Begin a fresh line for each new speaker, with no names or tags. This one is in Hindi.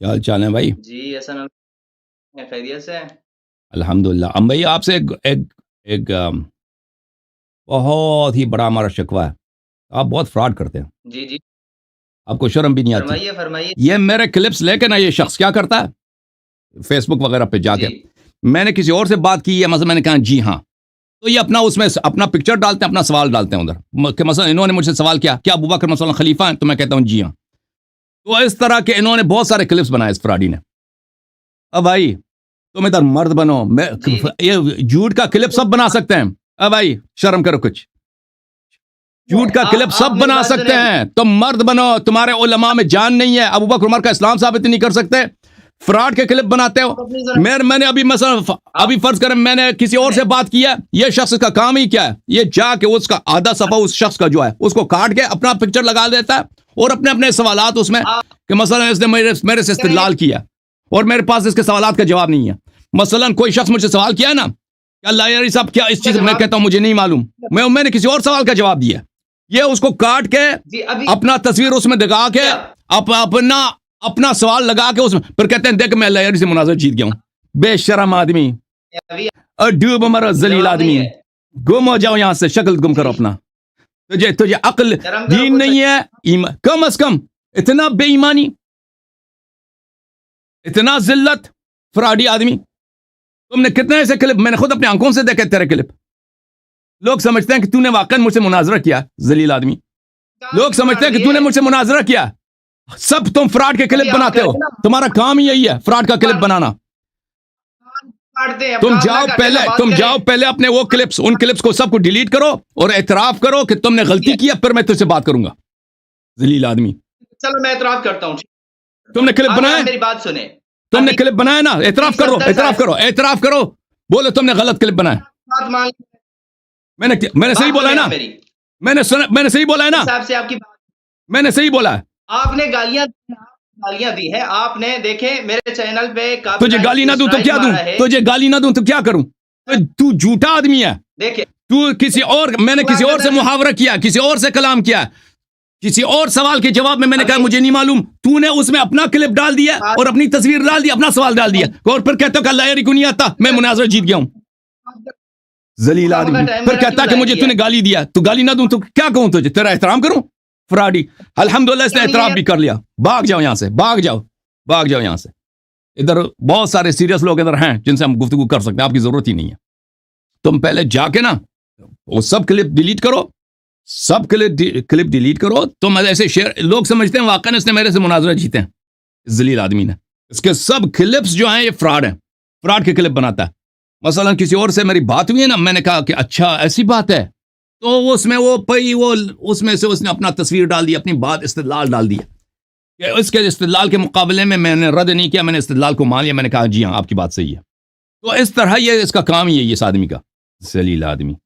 क्या हाल चाल है भाई?
जी, ऐसा ना है, खैरियत से हैं?
अल्हम्दुलिल्लाह। हम भई आपसे एक एक एक बहुत ही बड़ा हमारा शिकवा है। आप बहुत फ्रॉड करते हैं।
जी, जी।
आपको शर्म भी नहीं आती।
फरमाइए, फरमाइए।
ये मेरे क्लिप्स लेके ना ये शख्स क्या करता है, फ़ेसबुक वगैरह पे जाके,
जी,
मैंने किसी और से बात की है, मसलन मैंने कहा जी हाँ, तो ये अपना उसमें अपना पिक्चर डालते हैं, अपना सवाल डालते हैं उधर। कि मसलन इन्होंने मुझसे सवाल किया, क्या अबू बकर मसलन खलीफा हैं? तो मैं कहता हूँ जी हाँ। तो इस तरह के इन्होंने बहुत सारे क्लिप्स बनाए इस फ्रॉडी ने। अब भाई तुम इधर मर्द बनो, मैं
जी, जी।
ये झूठ का क्लिप सब बना सकते हैं। अब भाई शर्म करो कुछ। झूठ का क्लिप
आप
सब
मेरी
बना
बात
सकते
सुनें।
हैं। तुम मर्द बनो, तुम्हारे उलमा में जान नहीं है, अबू बकर उमर का इस्लाम साबित नहीं कर सकते, फ्रॉड के क्लिप बनाते हो।
आप अपनी ज़रा
मैंने अभी मसला
आप
अभी फर्ज करें मैंने किसी और से
सुनें।
बात किया, ये शख्स का काम ही क्या है, ये जाके उसका आधा सफा उस शख्स का जो है उसको काट के अपना पिक्चर लगा देता है और अपने अपने सवालात उसमें
आप
कि मसलन इसने मेरे से
करें
इस्तेदलाल किया और मेरे पास इसके सवालात का जवाब नहीं है। मसलन कोई शख्स मुझसे सवाल किया ना, अल्लाह यार साहब क्या इस
इसका
चीज, मैं
जवाब
कहता हूं मुझे नहीं मालूम, मैंने किसी और सवाल का जवाब दिया, ये उसको काट के
जी, अभी
अपना तस्वीर उसमें दिखा के
क्या
अपना अपना सवाल लगा के उसमें फिर कहते हैं देख मैं अल्लाह यार से मुनाजर जीत गया हूं। बेशरम आदमी,
अभी
डूब मरो जलील
जवाब नहीं
आदमी,
है।
गुम हो जाओ यहां से, शक्ल गुम करो
जी,
अपना। तुझे तुझे अक्ल
शर्म करो
दीन
कुछ।
नहीं है, कम अज कम इतना बेईमानी, इतना जिल्लत, फ्रॉडी आदमी। तुमने कितने ऐसे क्लिप, मैंने खुद अपनी आंखों से देखे तेरे क्लिप। लोग समझते हैं कि तूने वाकई मुझसे मुनाजरा किया, जलील आदमी। लोग
काम
समझते
मार
हैं कि
दिए।
तूने मुझसे मुनाजरा किया। सब तुम फ्रॉड के
अभी
क्लिप
आप
बनाते हो,
करें ना,
तुम्हारा काम ही यही है फ्रॉड का क्लिप
कान
बनाना।
काटते हैं, अब कान ना काटे ना, बात
तुम
करें।
जाओ पहले अपने वो क्लिप्स, उन क्लिप्स को सबको डिलीट करो और एतराफ करो कि तुमने गलती की है, फिर मैं तुझसे बात करूंगा, जलील आदमी।
चलो मैं एतराफ़ करता हूँ।
तुमने क्लिप
अभी आप
बनाए,
मेरी बात सुनें।
तुमने
अभी
क्लिप बनाए ना, एतराफ करो,
70 साल
एतराफ करो, एतराफ करो। बोलो तुमने गलत क्लिप बनाए।
बात मान
मैंने सही
बात
बोला है
सुनें
ना,
आप मेरी।
मैंने सही बोला है ना,
हिसाब से आपकी
मैंने सही बोला है।
आपने गालियाँ दी हैं। आपने देखे मेरे चैनल पे
तुझे गाली ना
कॉपीराइट
दूं तो
स्ट्राइक
क्या दूं,
मारा है।
तुझे गाली ना दूं तो क्या करूं? तू झूठा आदमी है।
देखिए,
तू किसी और, मैंने किसी और से मुहावरा किया, किसी और से कलाम किया, किसी और सवाल के जवाब में मैंने कहा
अभी
मुझे नहीं मालूम, तूने उसमें अपना क्लिप डाल दिया और अपनी तस्वीर डाल दी, अपना सवाल डाल दिया और फिर कहता कि अल्लाह यारी को नहीं आता, मैं मुनाजरा जीत गया हूं। जलील आदमी, फिर कहता कि मुझे तूने गाली दिया, तू गाली ना दूं तो क्या कहूं तुझे, तेरा एहतराम करूं? फ्रॉडी। अल्हम्दुलिल्लाह इसने एहतराम भी कर लिया। भाग जाओ यहां से, भाग जाओ, भाग जाओ यहां से। इधर बहुत सारे सीरियस लोग इधर हैं जिनसे हम गुफ्तगू कर सकते हैं, आपकी जरूरत ही नहीं है। तुम पहले जाके ना वो सब क्लिप डिलीट करो, सब क्लिप डिलीट करो। तुम ऐसे शेयर, लोग समझते हैं वाकई इसने मेरे से मुनाजरा जीते हैं, जलील आदमी ने। इसके सब क्लिप्स जो हैं ये फ्रॉड हैं, फ्रॉड के क्लिप बनाता है। मसलन किसी और से मेरी बात हुई है ना, मैंने कहा कि अच्छा ऐसी बात है, तो उसमें वो उसमें से उसने अपना तस्वीर डाल दी, अपनी बात इस्तेदलाल डाल दिया कि इसके इस्तेदलाल के मुकाबले में मैंने रद्द नहीं किया, मैंने इस्तेदलाल को मान लिया, मैंने कहा जी हाँ आपकी बात सही है। तो इस तरह ये इसका काम ही है, ये इस आदमी का, जलील आदमी।